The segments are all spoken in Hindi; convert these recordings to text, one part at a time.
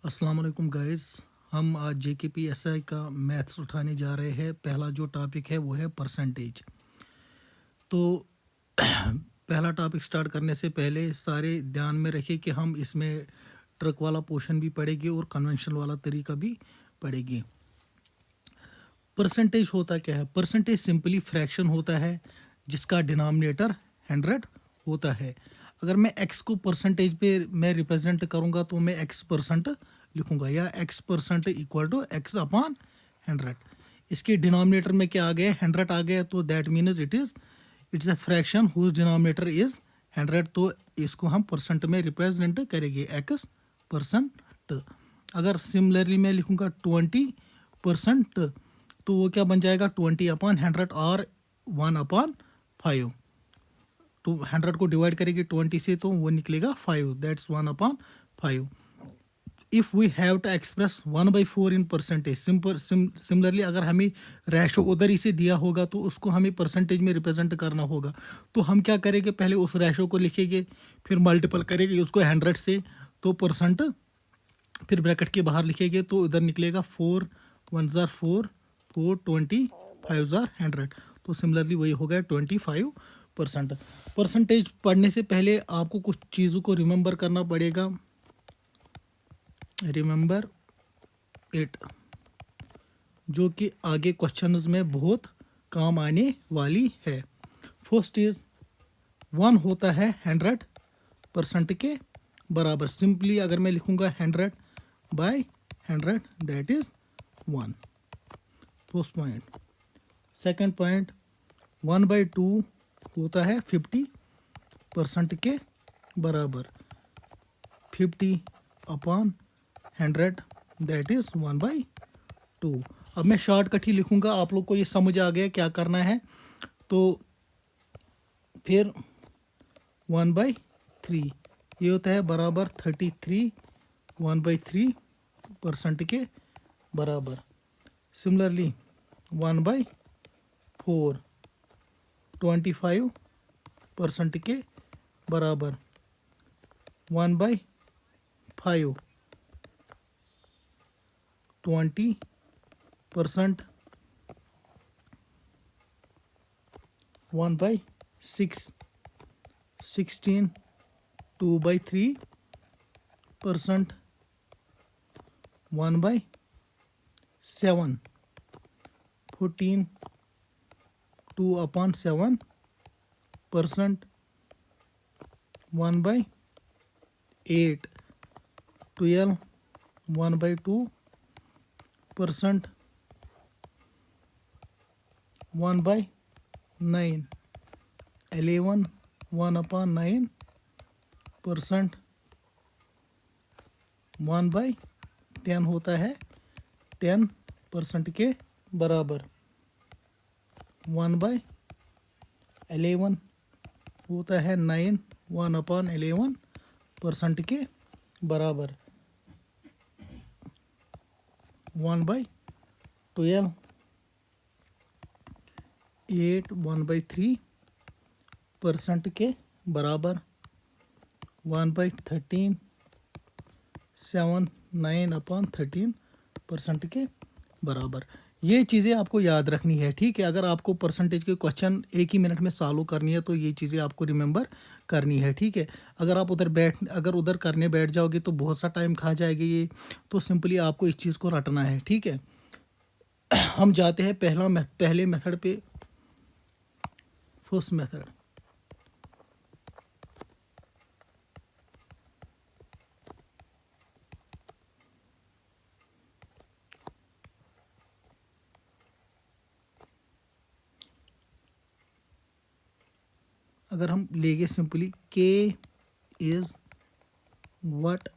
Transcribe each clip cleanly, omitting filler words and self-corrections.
अस्सलाम वालेकुम गाइस। हम आज JKPSI का मैथ्स उठाने जा रहे हैं। पहला जो टॉपिक है वो है परसेंटेज। तो पहला टॉपिक स्टार्ट करने से पहले सारे ध्यान में रखिए कि हम इसमें ट्रक वाला पोर्शन भी पढ़ेंगे और कन्वेंशनल वाला तरीका भी पढ़ेंगे। परसेंटेज होता क्या है? परसेंटेज सिंपली फ्रैक्शन होता है जिसका डिनोमिनेटर 100 होता है। अगर मैं x को परसेंटेज पे मैं रिप्रेजेंट करूँगा तो मैं x% लिखूँगा या x% equal to x upon 100। इसके डिनोमिनेटर में क्या आ गया? 100 आ गया, तो that means it's a fraction whose denominator is 100। तो इसको हम परसेंट में रिप्रेजेंट करेंगे x%। अगर सिमिलरली मैं लिखूँगा 20%, तो वो क्या बन जाएगा? 20/100 और 1/5। तो 100 को डिवाइड करेंगे 20 से तो वो निकलेगा 5, that's 1/5। If we have to express 1/4 in percentage, similarly अगर हमें रेशो उधर ही से दिया होगा तो उसको हमें परसेंटेज में रिप्रेजेंट करना होगा। तो हम क्या करेंगे? पहले उस रेशो को लिखेंगे, फिर मल्टीपल करेंगे उसको 100 से, तो परसेंट, फिर ब्रैकेट के बाहर लिखेंगे तो इधर निकलेगा 4 1 ज़ार 4 4 20 5 ज़ार 100। तो सिमिलरली वही हो गया 25%। परसेंटेज पढ़ने से पहले आपको कुछ चीज़ों को रिमेंबर करना पड़ेगा। रिमेंबर इट, जो कि आगे क्वेश्चंस में बहुत काम आने वाली है। फर्स्ट इज 1 होता है 100% के बराबर। सिंपली अगर मैं लिखूँगा 100/100 that is 1, first point. Second point, 1/2 होता है 50% के बराबर। 50/100 दैट इज़ 1/2। अब मैं शॉर्टकट ही लिखूँगा, आप लोग को ये समझ आ गया क्या करना है। तो फिर 1/3 ये होता है बराबर 33 1/3% के बराबर। सिमिलरली 1/4 25% के बराबर। 1/5 20%। 1/6 16 2/3%। 1/7 14 2/7%। 1/8 12 1/2%। 1/9 11 1/9%। 1/10 होता है 10% के बराबर। 1/11 होता है 9 1/11% के बराबर। 1/12 8 1/3% के बराबर। 1/13 7 9/13% के बराबर। ये चीज़ें आपको याद रखनी है, ठीक है। अगर आपको परसेंटेज के क्वेश्चन एक ही मिनट में सॉल्व करनी है तो ये चीज़ें आपको रिमेंबर करनी है, ठीक है। अगर आप उधर करने बैठ जाओगे तो बहुत सा टाइम खा जाएगी ये। तो सिंपली आपको इस चीज़ को रटना है, ठीक है। हम जाते हैं पहले मेथड पे, फर्स्ट मेथड। अगर हम लेंगे simply k is what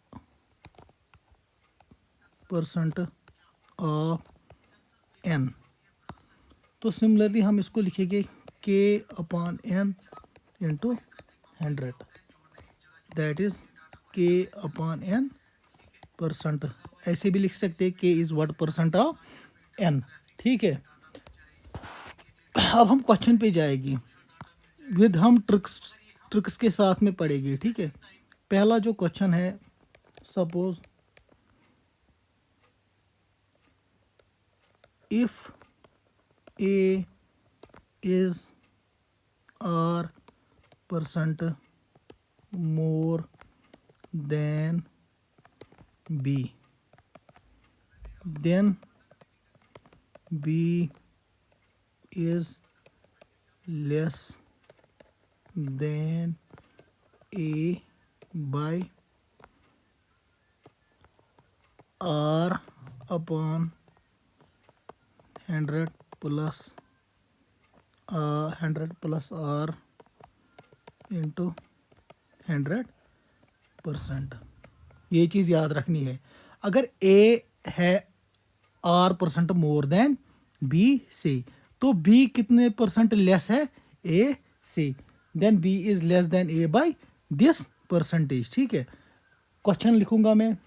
percent of n, तो सिमिलरली हम इसको लिखेंगे k/n into 100 that is k/n%। ऐसे भी लिख सकते हैं k is what percent of n, ठीक है। अब हम क्वेश्चन पे जाएगी, हम ट्रिक्स के साथ में पढ़ेंगे, ठीक है। पहला जो क्वेश्चन है, suppose if A is R% more than B, then B is less than A by R upon 100 plus 100 plus R into 100%। ये चीज़ याद रखनी है। अगर A है R% मोर देन B से, तो B कितने परसेंट लेस है A से, then B is less than A by this percentage. ठीक है, क्वेश्चन लिखूंगा मैं,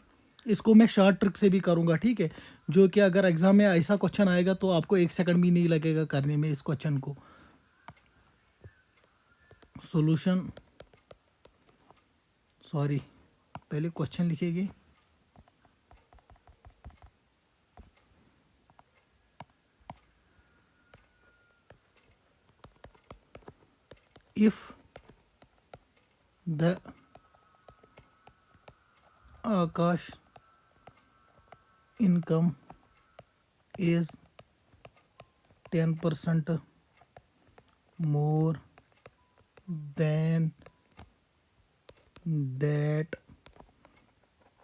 इसको मैं शॉर्ट ट्रिक से भी करूंगा। ठीक है, जो कि अगर एग्जाम में ऐसा क्वेश्चन आएगा तो आपको 1 सेकंड भी नहीं लगेगा करने में इस क्वेश्चन को। सॉल्यूशन, सॉरी, पहले क्वेश्चन लिखेंगे। If the Aakash income is 10% more than that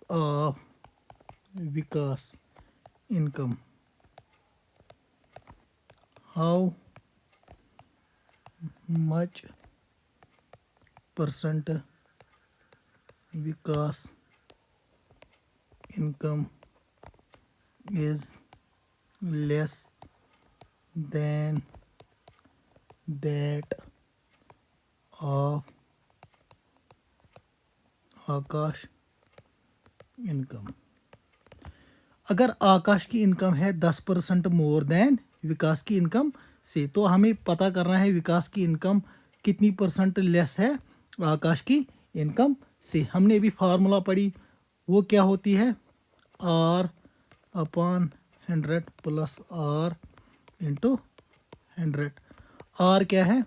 of Vikas income, how much percent Vikas income is less than that of Akash income. अगर आकाश की इनकम है 10% मोर देन विकास की इनकम से, तो हमें पता करना है विकास की इनकम कितनी परसेंट लेस है आकाश की इनकम से। हमने भी फार्मूला पढ़ी, वो क्या होती है, R upon 100 plus R into 100। R क्या है,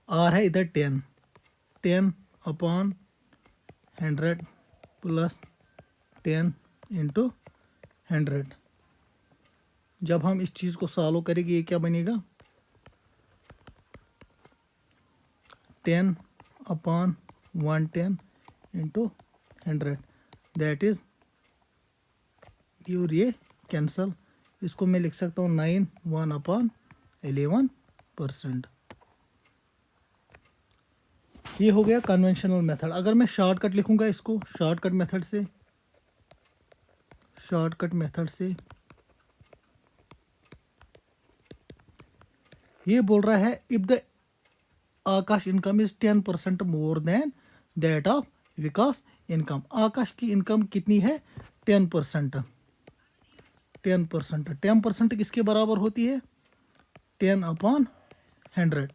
R है इधर 10 अपॉन 100 प्लस 10 इंटू 100। जब हम इस चीज़ को सॉल्व करेंगे ये क्या बनेगा, 10 अपॉन 110 इंटू 100, दैट इज़, और ये कैंसल, इसको मैं लिख सकता हूँ 9 1 अपॉन 11%। ये हो गया कन्वेंशनल मेथड। अगर मैं शॉर्टकट लिखूंगा इसको, शॉर्टकट मेथड से ये बोल रहा है if the Aakash income is 10% more than that of Vikas income. Aakash की इनकम कितनी है, 10%। 10% किसके बराबर होती है, 10 अपॉन 100,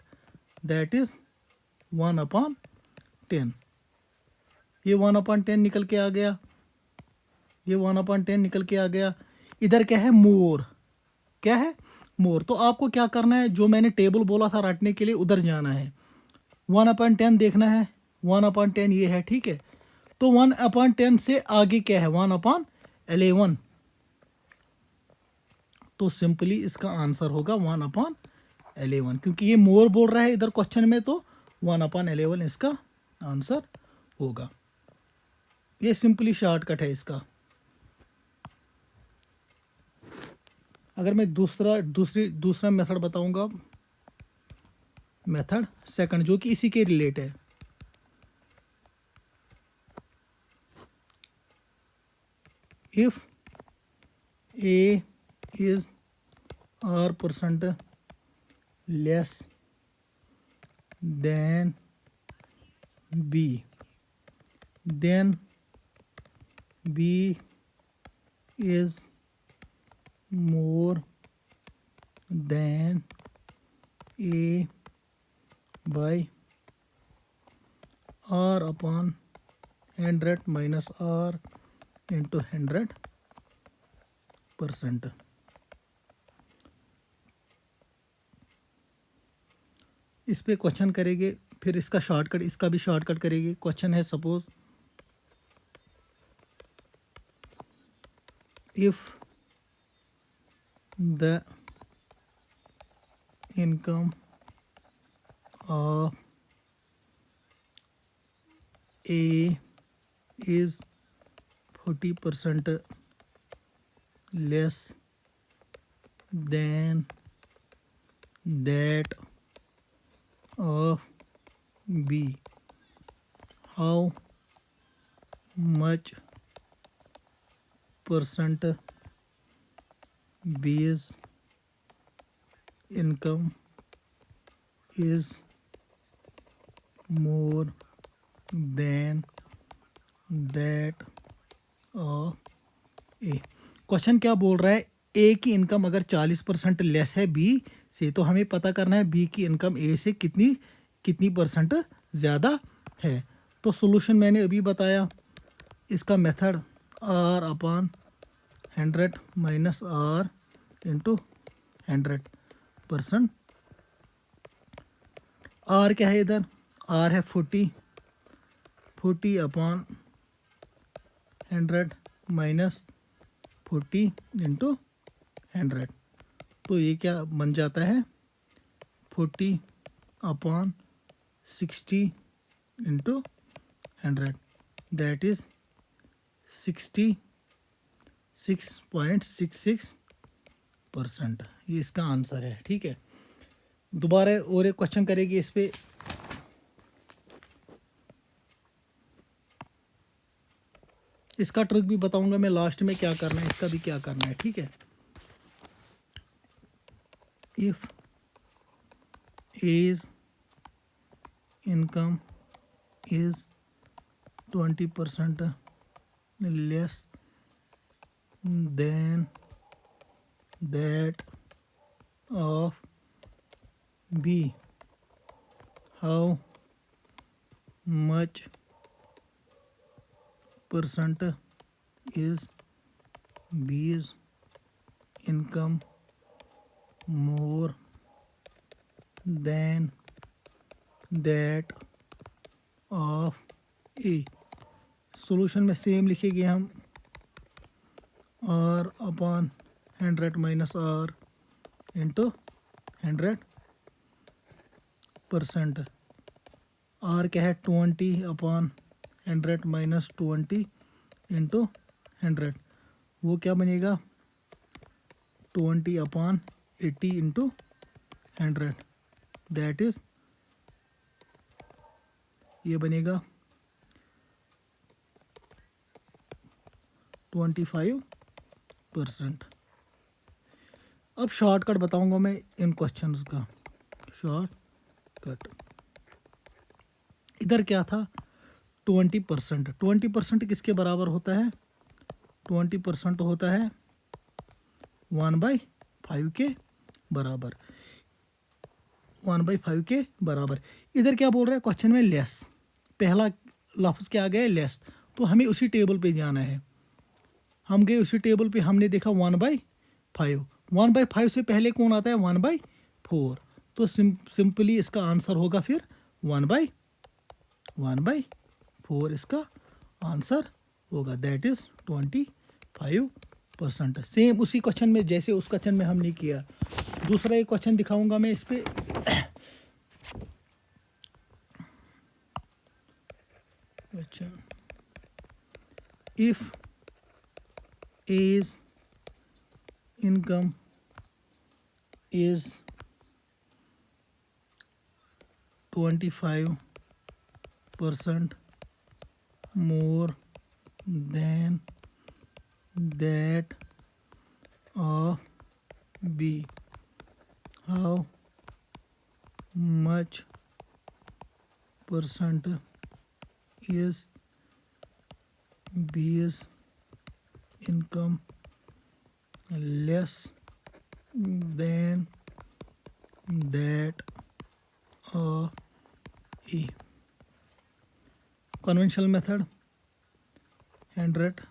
दैट इज 1 अपॉन 10। ये 1 अपॉन 10 निकल के आ गया, ये 1 अपॉन 10 निकल के आ गया। इधर क्या है, मोर, क्या है, मोर। तो आपको क्या करना है, जो मैंने टेबल बोला था रटने के लिए उधर जाना है, 1 अपॉन 10 देखना है, 1 अपॉन 10 ये है। ठीक है, तो 1 अपॉन 10 से आगे क्या है, 1 अपॉन 11। तो सिंपली इसका आंसर होगा 1 अपॉन 11, क्योंकि ये मोर बोल रहा है इधर क्वेश्चन में, तो 1 अपॉन 11 इसका आंसर होगा। ये सिंपली शॉर्टकट है इसका। अगर मैं दूसरा मेथड बताऊंगा, मेथड सेकंड, जो कि इसी के रिलेट है। If A is R% less than B, then B is more than A by R upon 100 minus R into 100%। इस पे क्वेश्चन करेंगे, फिर इसका शॉर्टकट, इसका भी शॉर्टकट करेंगे। क्वेश्चन है suppose if the income of A is 40% less than that of B, how much percent B's income is more than that of A। Question क्या बोल रहा है, ए की इनकम अगर 40% लेस है बी से, तो हमें पता करना है बी की इनकम ए से कितनी कितनी परसेंट ज़्यादा है। तो सॉल्यूशन मैंने अभी बताया, इसका method R upon 100 minus R into 100%। R क्या है इधर, आर है 40 अपॉन 100 माइनस 40 इंटू 100। तो ये क्या बन जाता है, 40 अपॉन 60 इंटू 100, दैट इज़ 66.66%। ये इसका आंसर है। ठीक है, दोबारा और एक क्वेश्चन करेंगे इस पे। इसका ट्रिक भी बताऊंगा मैं लास्ट में क्या करना है, इसका भी क्या करना है। ठीक है, if A's income is 20% less than that of B, how much percent is B's income more than that of A। Solution में सेम लिखेंगे हम, R upon 100 minus R into 100%। R क्या है, 20 अपॉन 100 माइनस 20 इंटू 100, वो क्या बनेगा, 20 अपॉन 80 इंटू 100, दैट इज़ ये बनेगा 25%। अब शॉर्टकट बताऊंगा मैं इन क्वेश्चंस का। शॉर्टकट इधर क्या था, 20%। 20% किसके बराबर होता है, 20% होता है 1/5 के बराबर, 1/5 के बराबर। इधर क्या बोल रहा है क्वेश्चन में, लेस, पहला लफ्ज़ क्या आ गया, लेस। तो हमें उसी टेबल पे जाना है, हम गए उसी टेबल पे, हमने देखा 1/5। 1/5 से पहले कौन आता है, 1/4। तो सिंपली इसका आंसर होगा फिर 1/4 इसका आंसर होगा, दैट इज़ 25%। सेम उसी क्वेश्चन में जैसे उस क्वेश्चन में हमने किया। दूसरा एक क्वेश्चन दिखाऊंगा मैं इस पे। Question, if A's income is 25% more than that of B, how much percent is B's income less than that of A। conventional method, 100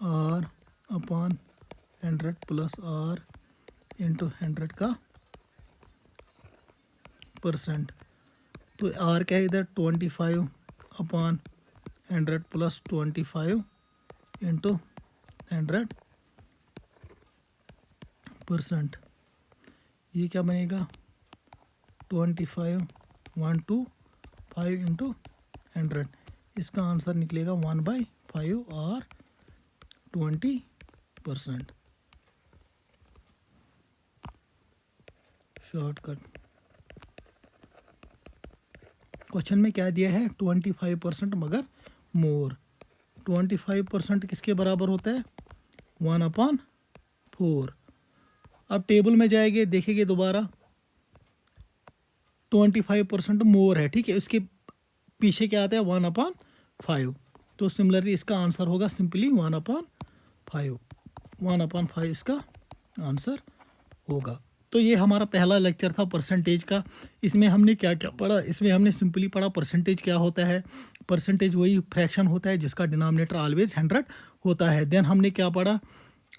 R upon 100 plus R into 100 का परसेंट। तो आर क्या है इधर 25/100 प्लस 25 इंटू 100%। ये क्या बनेगा 25 इंटू 100। इसका आंसर निकलेगा 1/5 और 20%। शॉर्टकट। क्वेश्चन में क्या दिया है 25% मगर मोर। 25% किसके बराबर होता है 1/4। अब टेबल में जाएंगे देखेंगे दोबारा 25% मोर है, ठीक है, इसके पीछे क्या आता है 1/5। तो सिमिलरली इसका आंसर होगा सिंपली 1/5। 1/5 इसका आंसर होगा। तो ये हमारा पहला लेक्चर था परसेंटेज का। इसमें हमने क्या क्या पढ़ा, इसमें हमने सिंपली पढ़ा परसेंटेज क्या होता है। परसेंटेज वही फ्रैक्शन होता है जिसका डिनोमिनेटर ऑलवेज 100 होता है। देन हमने क्या पढ़ा,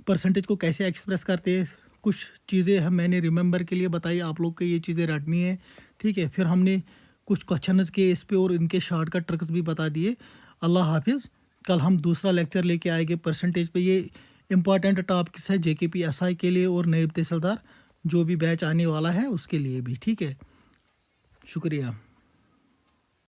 परसेंटेज को कैसे एक्सप्रेस करते हैं। कुछ चीज़ें मैंने रिमेंबर के लिए बताई, आप लोग को ये चीज़ें रटनी है, ठीक है। फिर हमने कुछ क्वेश्चंस के इस पे और इनके शॉर्टकट ट्रिक्स भी बता दिए। अल्लाह हाफिज़। कल हम दूसरा लेक्चर लेके आएंगे परसेंटेज पे। ये इंपॉर्टेंट टॉपिक्स है JKP SI के लिए और नायब तहसीलदार जो भी बैच आने वाला है उसके लिए भी, ठीक है। शुक्रिया।